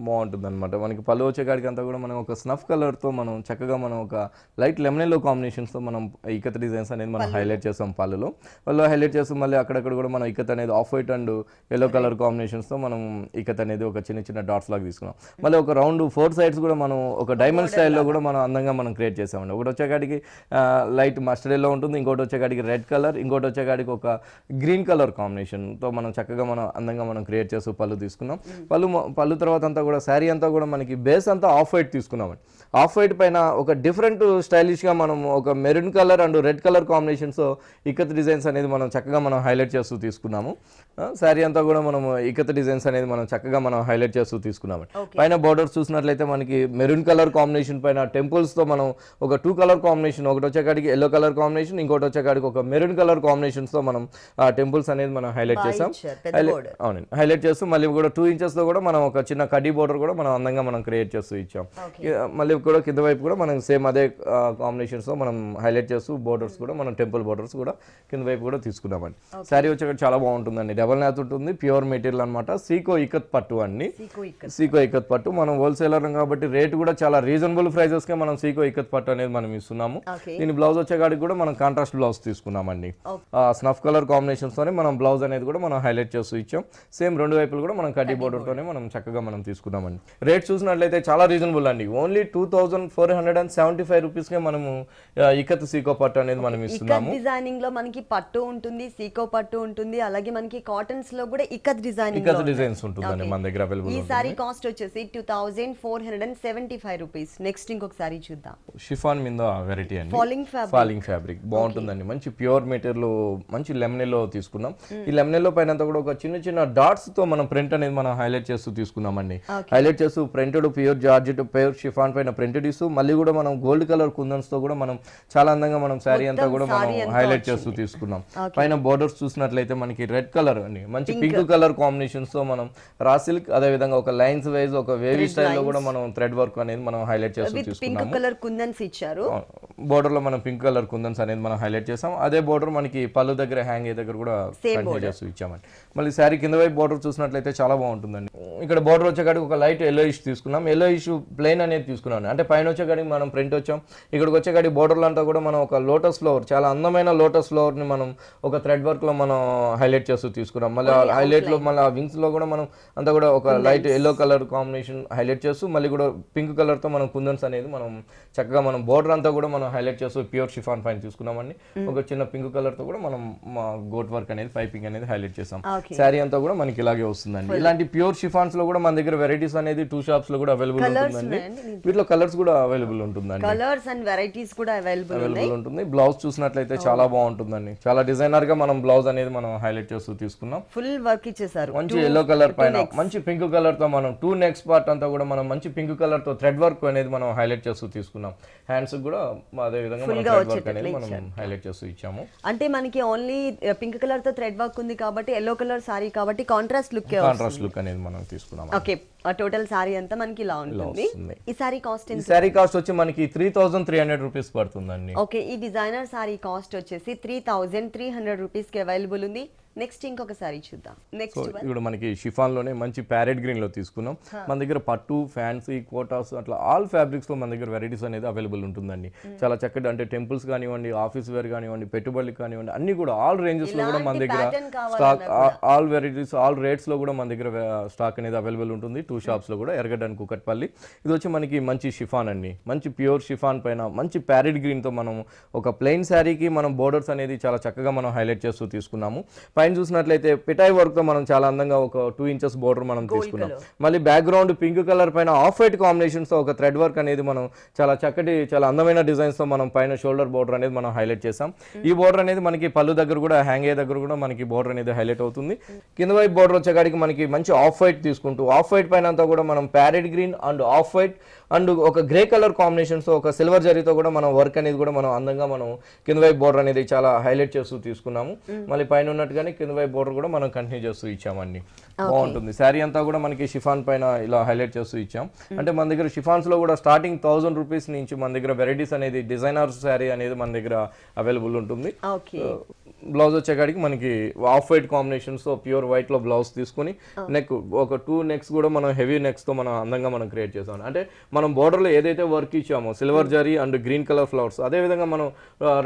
బాగుంటుంది అనమాట. మనకి పళ్ళు వచ్చేకాడికి అంతా కూడా మనం ఒక స్నఫ్ కలర్ తో మనం చక్కగా మనం ఒక లైట్ లెమన్ ఎల్లో కాంబినేషన్స్ తో మనం ఇకత్ డిజైన్స్ అనేది మనం హైలైట్ చేస్తాం. పళ్ళు హైలైట్ చేస్తాం. మళ్ళీ అక్కడక్కడ కూడా మనం ఇకత్ అనేది of white and yellow colour combinations తో మనం ఇకత్ అనేది ఒక చిన్న డాట్స్ లాగా తీసుకున్నాం. మళ్ళీ ఒక రౌండ్ 4 సైడ్స్ కూడా మనం ఒక డైమండ్ స్టైల్లో కూడా మనం అందంగా మనం క్రియేట్ చేసామండి. ఒకటి వచ్చేకాడికి లైట్ మస్టర్డ్ ఎల్లో ఉంటుంది, ఇంకోటి వచ్చేకాడికి రెడ్ కలర్, ఇంకోటి వచ్చేకాడికి ఒక గ్రీన్ కలర్ కాంబినేషన్ తో మనం చక్కగా మనం అందంగా మనం క్రియేట్ చేస్తూ పళ్ళు తీసుకున్నాం. పళ్ళు తర్వాత అంతా కూడా శారీ అంతా కూడా మనకి బేస్ అంతా ఆఫ్ వైట్ తీసుకున్నామండి. ఆఫ్ వైట్ పైన ఒక డిఫరెంట్ స్టైలిష్ గా మనం ఒక maroon colour and red colour combinations ikat designs అనేది మనం చక్కగా మనం హైలైట్ చేస్తూ తీసుకున్నాము. శారీ అంతా కూడా మనం ఇకత్ డిజైన్స్ అనేది మనం చక్కగా మనం హైలైట్ చేస్తూ తీసుకున్నాము. పైన బోర్డర్స్ చూసినట్లయితే మనకి మెరూన్ కలర్ కాంబినేషన్ పైన టెంపుల్స్ తో మనం ఒక 2 కలర్ కాంబినేషన్, ఒకటి వచ్చేకాడికి ఎల్లో కలర్ కాంబినేషన్, ఇంకోటి వచ్చేకాడికి ఒక మెరూన్ కలర్ కాంబినేషన్స్ తో మనం ఆ టెంపుల్స్ అనేది మనం హైలైట్ చేసాం. అవునండి, హైలైట్ చేస్తూ మళ్ళీ కూడా 2 ఇంచెస్ తో కూడా మనం ఒక చిన్న కడ్డీ బోర్డర్ కూడా మనం అందంగా మనం క్రియేట్ చేస్తూ ఇచ్చాం. మళ్ళీ కూడా కింద వైపు కూడా మనం సేమ్ అదే కాంబినేషన్స్ తో మనం హైలైట్ చేస్తూ బోర్డర్స్ కూడా మనం టెంపుల్ బోర్డర్స్ కూడా కింద వైపు కూడా తీసుకున్నామండి. శారీ వచ్చేది చాలా బాగుంటుందండి, డబల్ నాత్ ఉంటుంది, ప్యూర్ మెటీరియల్ అనమాట, సీకో ఇకత్ పట్టు అండి. సీకో ఇకత్ పట్టు మనం హోల్సేలర్ కాబట్టి రేట్ కూడా చాలా రీజనబుల్ ప్రైజెస్ కే మనం సీకో ఇకత్ పట్టు అనేది మనం ఇస్తున్నాము. దీని బ్లౌజ్ వచ్చేకాడికి కూడా మనం కాంట్రాస్ట్ బ్లౌజ్ తీసుకున్నామండి. స్నఫ్ కలర్ కాంబినేషన్స్ తోనే మనం బ్లౌజ్ అనేది కూడా మనం హైలైట్ చేస్తూ ఇచ్చాం. సేమ్ రెండు వైపులు కూడా మనం కడ్డీ బోర్డర్ తోనే మనం చక్కగా మనం తీసుకున్నామండి. రేట్ చూసినట్లయితే చాలా రీజనబుల్ అండి, ఓన్లీ 2475 రూపీస్ కే మనము ఇకత్ సీకో పట్టు అనేది మనం ఇస్తున్నాము. డిజైనింగ్ లో మనకి పట్టు ఉంటుంది, సీకో పట్టు ఉంటుంది, అలాగే మనకి కాటన్స్ లో కూడా ఇకత్ డిజైన్స్ ఉంటుందండి మన దగ్గర అవైలబుల్. ఈ సారీ కాస్ట్ వచ్చేసి 2475 రూపీస్. నెక్స్ట్ ఇంకొక సారీ చూద్దాం. షిఫాన్ మీద వెరైటీ అండి, ఫాలింగ్ ఫ్యాబ్రిక్ బాగుంటుందండి, మంచి ప్యూర్ మెటీరియల్, మంచి లెమనెల్లో తీసుకున్నాం. ఈ లెమనెల్లో పైన కూడా ఒక చిన్న చిన్న డాట్స్ తో మనం ప్రింట్ అనేది మనం హైలైట్ చేస్తూ తీసుకున్నామండి. హైలైట్ చేస్తూ printed pure georgette pure chiffon పైన ప్రింటెడ్ ఇస్తూ మళ్ళీ కూడా మనం గోల్డ్ కలర్ కుందన్స్ తో కూడా మనం చాలా అందంగా మనం శారీ అంతా కూడా మనం హైలైట్ చేస్తూ తీసుకున్నాం. పైన బోర్డర్స్ చూసినట్లయితే మనకి రెడ్ కలర్ అండి, మంచి పింక్ కలర్ కాంబినేషన్స్ తో మనం రా సిల్క్, అదే విధంగా ఒక లైన్స్ వైజ్ ఒక వేవీ స్టైల్లో కూడా మనం థ్రెడ్ వర్క్ అనేది మనం హైలైట్ చేస్తూ తీసుకున్నాము. పింక్ కలర్ కుందన్స్ ఇచ్చారు, బోర్డర్ లో మనం పింక్ కలర్ కుందన్స్ అనేది మనం హైలైట్ చేసాం. అదే బోర్డర్ మనకి పళ్ళు దగ్గర హ్యాంగ్ అయ్యే దగ్గర కూడా కంటిన్యూ చేస్తూ ఇచ్చామండి. మళ్ళీ శారీ కింద వైపు బోర్డర్ చూసినట్లయితే చాలా బాగుంటుందండి. ఇక్కడ బోర్డర్ వచ్చేకాడికి ఒక లైట్ ఎల్లో ఇష్ తీసుకున్నాం, ఎల్లో ఇష్ ప్లెయిన్ అనేది తీసుకున్నాం. అంటే పైన వచ్చేకాడికి మనం ప్రింట్ వచ్చాం, ఇక్కడికి వచ్చేకాడికి బోర్డర్లో అంతా కూడా మనం ఒక లోటస్ ఫ్లవర్, చాలా అందమైన లోటస్ ఫ్లవర్ ని మనం ఒక థ్రెడ్ వర్క్ లో మనం హైలైట్ చేస్తూ తీసుకున్నాం. మళ్ళీ హైలైట్ లో మళ్ళీ వింగ్స్ లో కూడా మనం అంతా కూడా ఒక light yellow colour combination highlight చేస్తూ మళ్ళీ కూడా పింక్ కలర్ తో మనం కుందన్స్ అనేది మనం చక్కగా మనం బోర్డర్ అంతా కూడా మనం హైలైట్ చేస్తూ ప్యూర్ షిఫాన్ పైన తీసుకున్నామండి. ఒక చిన్న పింక్ కలర్ తో కూడా మనం గోట్ వర్క్ అనేది పైపింగ్ అనేది హైలైట్ చేసాం. శారీ అంతా కూడా మనకి ఇలాగే వస్తుందండి. ఇలాంటి ప్యూర్ షిఫాన్స్ లో కూడా మన దగ్గర వెరైటీస్ అనేది 2 షాప్స్ లో కూడా అవైలబుల్ ఉంటుందండి. వీటిలో కలర్స్ కూడా అవైలబుల్ ఉంటుందండి, కలర్స్ అండ్ వెరైటీస్ కూడా అవైలబుల్ ఉంటుంది. బ్లౌజ్ చూసినట్లయితే చాలా బాగుంటుందండి, చాలా డిజైనర్ గా మనం బ్లౌజ్ అనేది మనం హైలైట్ చేస్తూ తీసుకున్నాం. ఫుల్ వర్క్ ఇచ్చేసారు, మంచి ఎల్లో కలర్ పైన మంచి పింక్ కలర్ తో మనం 2 నెక్స్ పార్ట్ అంతా కూడా మనం మంచి పింక్ కలర్ తో థ్రెడ్ వర్క్ అనేది మనం హైలైట్ చేస్తూ తీసుకున్నాం. హ్యాండ్స్ కూడా అదే విధంగా మనం థ్రెడ్ వర్క్ అనేది మనం హైలైట్ చేస్తూ ఇచ్చాము. అంటే మనకి ఓన్లీ పింక్ కలర్ తో థ్రెడ్ వర్క్ ఉంది కాబట్టి ఎల్లో కలర్ సారీ కాబట్టి కాంట్రాస్ట్ లుక్ అనేది మనం తీసుకున్నాం. ఓకే, టోటల్ సారీ అంతా మనకి ఇలా ఉంటుంది. ఈ సారీ కాస్ట్ ఎంత? సారీ కాస్ట్ వచ్చి మనకి 3300 రూపీస్ పడుతుందండి. ఓకే, ఈ డిజైనర్ సారీ కాస్ట్ వచ్చేసి 3300 రూపీస్ కి అవైలబుల్ ఉంది. నెక్స్ట్ ఇంకొక సారీ చూద్దాం. నెక్స్ట్ ఇప్పుడు మనకి షిఫాన్ లోనే మంచి ప్యారెట్ గ్రీన్ లో తీసుకున్నాం. మన దగ్గర పట్టు, ఫ్యాన్సీ, కోటాస్ అట్లా ఆల్ ఫ్యాబ్రిక్స్ లో మన దగ్గర వెరైటీస్ అనేది అవైలబుల్ ఉంటుందండి. చాలా చక్కటి అంటే టెంపుల్స్ కానివ్వండి, ఆఫీస్ వేర్ కానివ్వండి, పెట్టుబడులకు కానివ్వండి, అన్ని కూడా ఆల్ రేంజెస్ లో కూడా మన దగ్గర stock, all varieties, all rates లో కూడా మన దగ్గర స్టాక్ అనేది అవైలబుల్ ఉంటుంది. 2 షాప్స్ లో కూడా, ఎర్రగడ్డ అండ్ కూకట్పల్లి. ఇది వచ్చి మనకి మంచి షిఫాన్ అండి, మంచి ప్యూర్ షిఫాన్ పైన మంచి ప్యారెట్ గ్రీన్ తో మనం ఒక ప్లెయిన్ శారీకి మనం బోర్డర్స్ అనేది చాలా చక్కగా మనం హైలైట్ చేస్తూ తీసుకున్నాము. పైన చూసినట్లయితే పిటాయి వర్క్ తో మనం చాలా అందంగా ఒక 2 ఇంచెస్ బోర్డర్ మనం తీసుకున్నాం. మళ్ళీ బ్యాక్గ్రౌండ్ పింక్ కలర్ పైన ఆఫ్ వైట్ కాంబినేషన్స్ తో ఒక థ్రెడ్ వర్క్ అనేది మనం చాలా చక్కటి, చాలా అందమైన డిజైన్స్ తో మనం పైన షోల్డర్ బోర్డర్ అనేది మనం హైలైట్ చేసాం. ఈ బోర్డర్ అనేది మనకి పళ్ళు దగ్గర కూడా హ్యాంగ్ అయ్యే దగ్గర కూడా మనకి బోర్డర్ అనేది హైలైట్ అవుతుంది. కింద వైపు బోర్డర్ వచ్చేకాడికి మనకి మంచి ఆఫ్ వైట్ తీసుకుంటూ, ఆఫ్ వైట్ పైన అంతా కూడా మనం parrot green and off white and ఒక గ్రే కలర్ కాంబినేషన్స్ తో ఒక సిల్వర్ జరీతో కూడా మనం వర్క్ అనేది కూడా మనం అందంగా మనం కింద వైపు బోర్డర్ అనేది చాలా హైలైట్ చేస్తూ తీసుకున్నాము. మళ్ళీ పైన ఉన్నట్టుగానే కింద వైపు బోర్డర్ కూడా మనం కంటిన్యూ చేస్తూ ఇచ్చామండి. బాగుంటుంది. శారీ అంతా కూడా మనకి షిఫాన్ పైన ఇలా హైలైట్ చేస్తూ ఇచ్చాం. అంటే మన దగ్గర షిఫాన్స్ లో కూడా స్టార్టింగ్ 1000 రూపీస్ నుంచి మన దగ్గర వెరైటీస్ అనేది డిజైనర్ శారీ అనేది మన దగ్గర అవైలబుల్ ఉంటుంది. బ్లౌజ్ వచ్చేకాడికి మనకి ఆఫ్ వైట్ కాంబినేషన్స్ తో ప్యూర్ వైట్ లో బ్లౌజ్ తీసుకుని నెక్ ఒక 2 నెక్స్ కూడా మనం హెవీ నెక్స్ తో మనం అందంగా మనం క్రియేట్ చేసాం. అంటే మనం బోర్డర్ లో ఏదైతే వర్క్ ఇచ్చామో silver zari and green colour flowers, అదే విధంగా మనం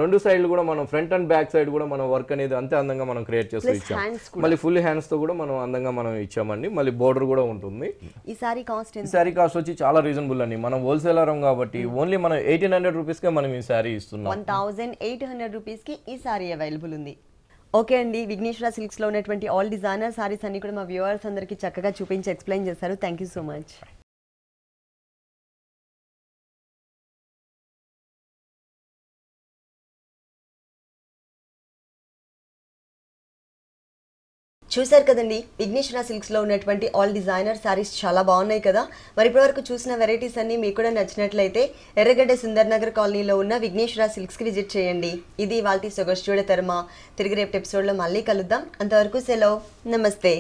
2 సైడ్లు కూడా మనం ఫ్రంట్ అండ్ బ్యాక్ సైడ్ కూడా మనం వర్క్ అనేది అంతే అందంగా మనం క్రియేట్ చేస్తూ ఇచ్చాం. మళ్ళీ ఫుల్ హ్యాండ్స్ తో కూడా మనం అందంగా మనం ఇచ్చామండి. మళ్ళీ బోర్డర్ కూడా ఉంటుంది. ఈ సారీ కాస్ట్ ఎంత? ఈ సారీ కాస్ట్ వచ్చి చాలా రీజనబుల్ అండి. మనం హోల్సేలర్ కాబట్టి ఓన్లీ మనం 1800 రూపీస్ కే మనం ఈ సారీ ఇస్తున్నాం. 1800 రూపీస్ కి ఈ సారీ అవైలబుల్ ఉంది. ఓకే అండి, విఘ్నేశ్వర సిల్క్స్ లో ఉన్నటువంటి ఆల్ డిజైనర్ సారీస్ అన్ని కూడా మా వ్యూవర్స్ అందరికీ చక్కగా చూపించి ఎక్స్ప్లెయిన్ చేశారు. Thank you so much. చూసారు కదండి, విఘ్నేశ్వర సిల్క్స్ లో ఉన్నటువంటి ఆల్ డిజైనర్ సారీస్ చాలా బాగున్నాయి కదా. మరి ఇప్పటివరకు చూసిన వెరైటీస్ అన్ని మీకు కూడా నచ్చినట్లయితే ఎర్రగడ్డ సుందర్ నగర్ కాలనీలో ఉన్న విఘ్నేశ్వర సిల్క్స్ కి విజిట్ చేయండి. ఇది వాళ్ళ సొగసు చూడ తరమా. తిరిగి రేపు ఎపిసోడ్ లో మళ్ళీ కలుద్దాం. అంతవరకు సెలవు, నమస్తే.